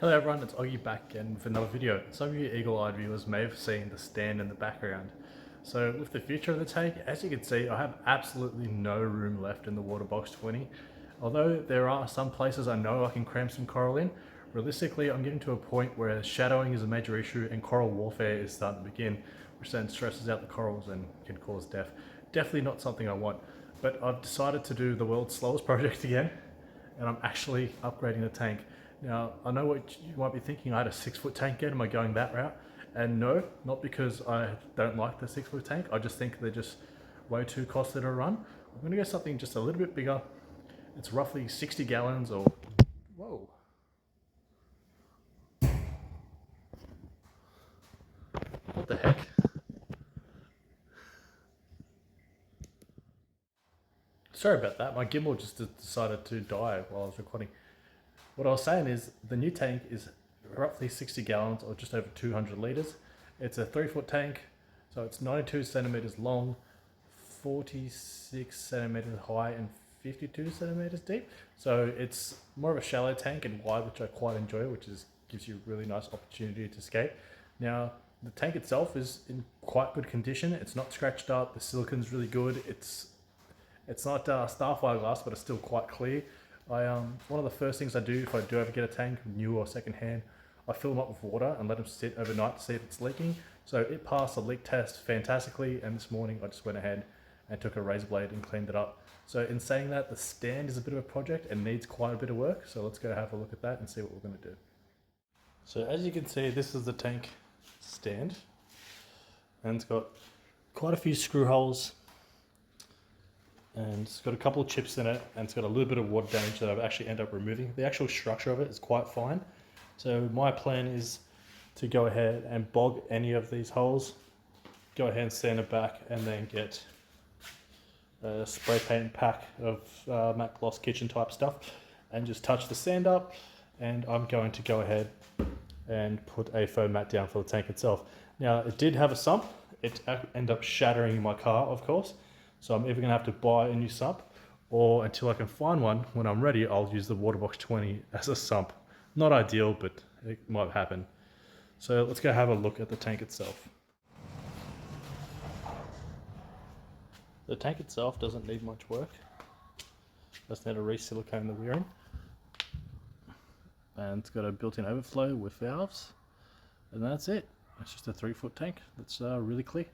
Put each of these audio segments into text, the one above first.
Hello everyone, it's Oggy back again with another video. Some of you eagle-eyed viewers may have seen the stand in the background. So with the future of the tank, as you can see, I have absolutely no room left in the water box 20. Although there are some places I know I can cram some coral in, realistically I'm getting to a point where shadowing is a major issue and coral warfare is starting to begin, which then stresses out the corals and can cause death. Definitely not something I want, but I've decided to do the world's slowest project again, and I'm actually upgrading the tank. Now, I know what you might be thinking, I had a 6 foot tank in, am I going that route? And no, not because I don't like the 6 foot tank, I just think they're just way too costly to run. I'm gonna go something just a little bit bigger. It's roughly 60 gallons or, whoa. What the heck? Sorry about that, my gimbal just decided to die while I was recording. What I was saying is the new tank is roughly 60 gallons or just over 200 litres. It's a 3 foot tank, so it's 92 centimetres long, 46 centimetres high and 52 centimetres deep. So it's more of a shallow tank and wide, which I quite enjoy, which gives you a really nice opportunity to skate. Now, the tank itself is in quite good condition. It's not scratched up, the silicon's really good. It's not starfire glass, but it's still quite clear. One of the first things I do if I do ever get a tank, new or second hand, I fill them up with water and let them sit overnight to see if it's leaking. So it passed the leak test fantastically, and this morning I just went ahead and took a razor blade and cleaned it up. So in saying that, the stand is a bit of a project and needs quite a bit of work, so let's go have a look at that and see what we're going to do. So as you can see, this is the tank stand, and it's got quite a few screw holes, and it's got a couple of chips in it, and it's got a little bit of water damage that I've actually ended up removing. The actual structure of it is quite fine. So my plan is to go ahead and bog any of these holes, go ahead and sand it back, and then get a spray paint pack of matte gloss kitchen type stuff and just touch the sand up. And I'm going to go ahead and put a foam mat down for the tank itself. Now, it did have a sump. It ended up shattering my car, of course. So I'm either going to have to buy a new sump, or until I can find one, when I'm ready, I'll use the Waterbox 20 as a sump. Not ideal, but it might happen. So let's go have a look at the tank itself. The tank itself doesn't need much work. Just need to re-silicone the wearing. And it's got a built-in overflow with valves. And that's it. It's just a 3 foot tank that's really clear.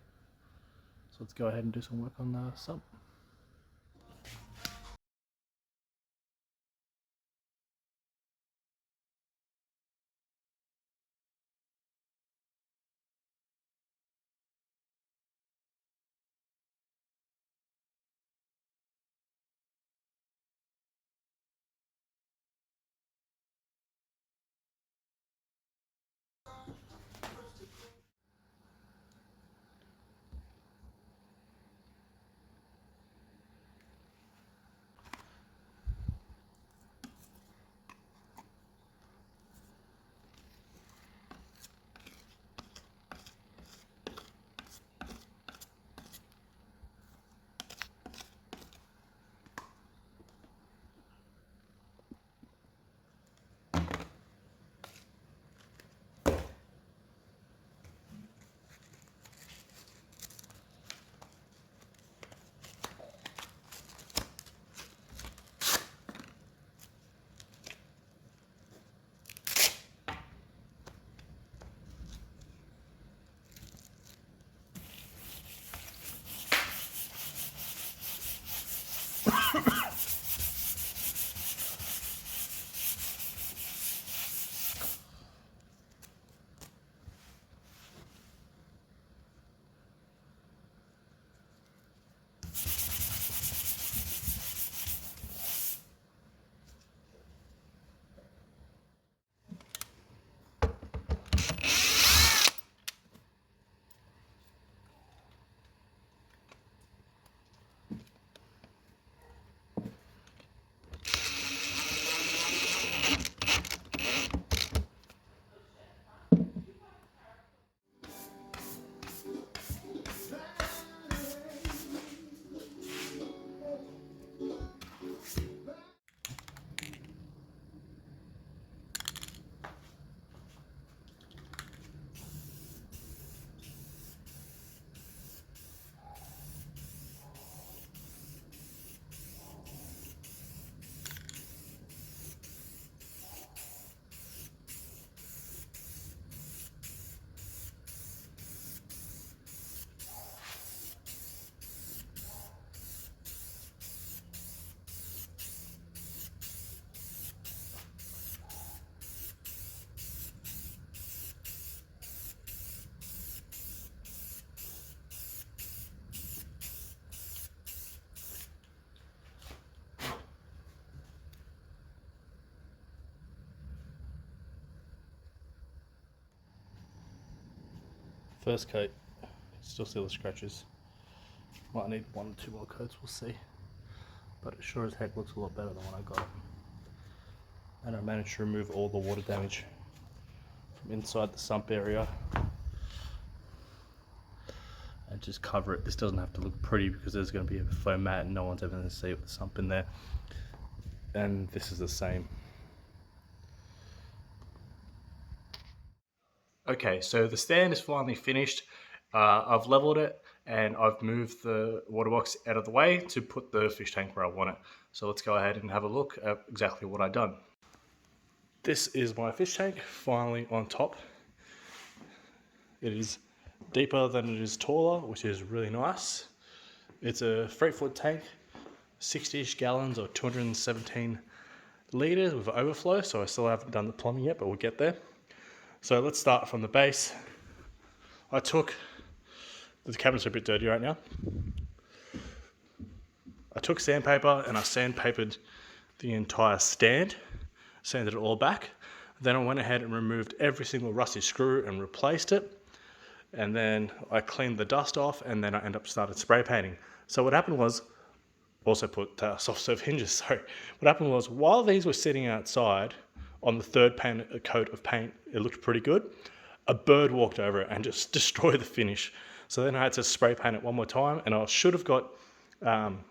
So let's go ahead and do some work on the sump. First coat, still see the scratches. Might need 1 or 2 more coats, we'll see. But it sure as heck looks a lot better than when I got it. And I managed to remove all the water damage from inside the sump area. And just cover it. This doesn't have to look pretty because there's going to be a foam mat and no one's ever going to see the sump in there. And this is the same. Okay, so the stand is finally finished. I've leveled it and I've moved the water box out of the way to put the fish tank where I want it. So let's go ahead and have a look at exactly what I've done. This is my fish tank finally on top. It is deeper than it is taller, which is really nice. It's a 3-foot tank, 60-ish gallons or 217 litres with overflow, so I still haven't done the plumbing yet, but we'll get there. So let's start from the base. The cabinets are a bit dirty right now. I took sandpaper and I sandpapered the entire stand, sanded it all back. Then I went ahead and removed every single rusty screw and replaced it. And then I cleaned the dust off and then I started spray painting. So what happened was, also put soft serve hinges, sorry. What happened was, while these were sitting outside, on the third coat of paint, it looked pretty good. A bird walked over it and just destroyed the finish. So then I had to spray paint it one more time, and I should have got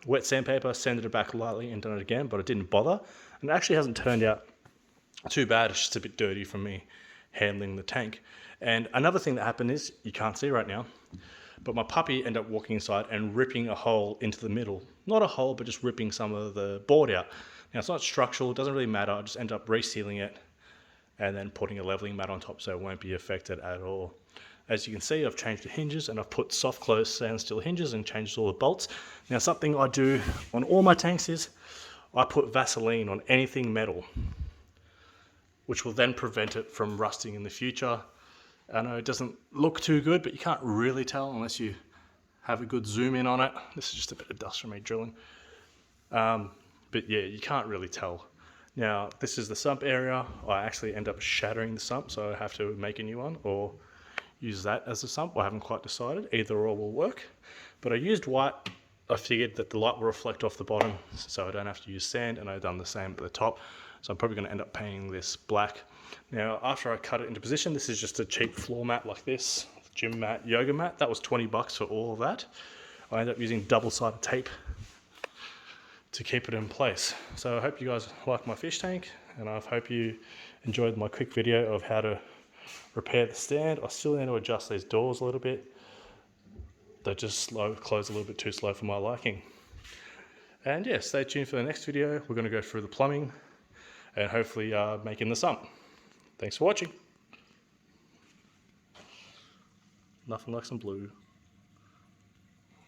wet sandpaper, sanded it back lightly and done it again, but I didn't bother. And it actually hasn't turned out too bad. It's just a bit dirty from me handling the tank. And another thing that happened is, you can't see right now, but my puppy ended up walking inside and ripping a hole into the middle. Not a hole, but just ripping some of the board out. Now it's not structural, it doesn't really matter. I just end up resealing it and then putting a leveling mat on top so it won't be affected at all. As you can see, I've changed the hinges and I've put soft close standstill hinges and changed all the bolts. Now something I do on all my tanks is I put Vaseline on anything metal, which will then prevent it from rusting in the future. I know it doesn't look too good, but you can't really tell unless you have a good zoom in on it. This is just a bit of dust from me drilling. But yeah, you can't really tell. Now, this is the sump area. I actually end up shattering the sump, so I have to make a new one or use that as a sump. I haven't quite decided. Either or will work. But I used white. I figured that the light will reflect off the bottom, so I don't have to use sand, and I've done the same at the top. So I'm probably going to end up painting this black. Now, after I cut it into position, this is just a cheap floor mat like this, gym mat, yoga mat. That was $20 for all of that. I ended up using double-sided tape to keep it in place. So I hope you guys like my fish tank, and I hope you enjoyed my quick video of how to repair the stand. I still need to adjust these doors a little bit. They're just close a little bit too slow for my liking. And yeah, stay tuned for the next video. We're going to go through the plumbing and hopefully making the sump. Thanks for watching. Nothing like some blue.